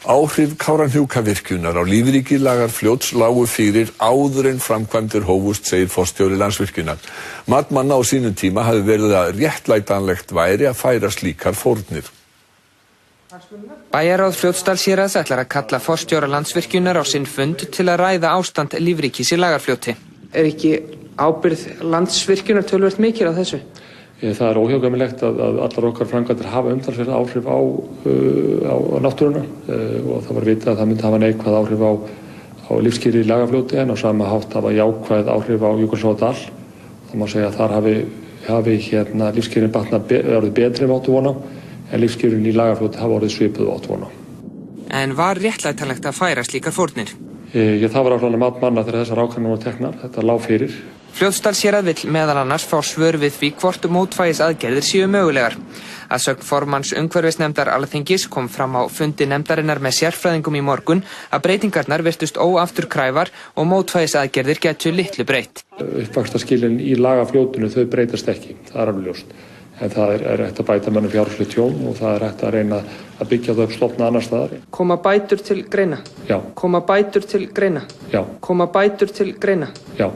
Áhrif Kárahnjúkavirkjunar á lífríki Lagarfljóts lágu fyrir áður en framkvæmdir hófust, segir forstjóri Landsvirkjunar. Mat manna á sínum tíma hafi verið að réttlætanlegt væri að færa slíkar fórnir. Bæjarráð Fljótsdalshéraðs ætlar að kalla forstjóra Landsvirkjunar á sinn fund til að ræða ástand lífríkis í Lagarfljóti. Ekki ábyrgð Landsvirkjunar töluvert mikil á þessu? Það óhjákvæmilegt að allar okkar framkvæmdir hafa umtalsverð áhrif á náttúruna og það var vitað að það myndi hafa neikvæð áhrif á lífskýri í Lagarfljóti en á sama hátt hafa jákvæð áhrif á Jökulsárlóndal. Það má segja að þar hafi lífskýrin orðið betri en áttu von á en lífskýrin í Lagarfljóti hafa orðið svipuð áttu von á. En var réttlætanlegt að færa slíkar fórnir? Það var ákveðið mat manna þegar þessar ákvarðanir voru teknar. Þetta lá fyrir. Fljótsdalshérað vill meðal annars fá svör við því hvort mótvægisaðgerðir séu mögulegar. Að sögn formanns umhverfisnefndar Alþingis kom fram á fundi nefndarinnar með sérfræðingum í morgun að breytingarnar virtust óafturkræfar og mótvægisaðgerðir gætu litlu breytt. Uppvaxtarskilin í Lagarfljótinu þau breytast ekki, það er alveg ljóst. En það er hægt að bæta mönnum fjárhagslegt tjón og það er hægt að reyna að byggja það upp stofna annars staðar. Koma bætur til greina? Já. Koma bætur til greina? Já. Koma bætur til greina? Já.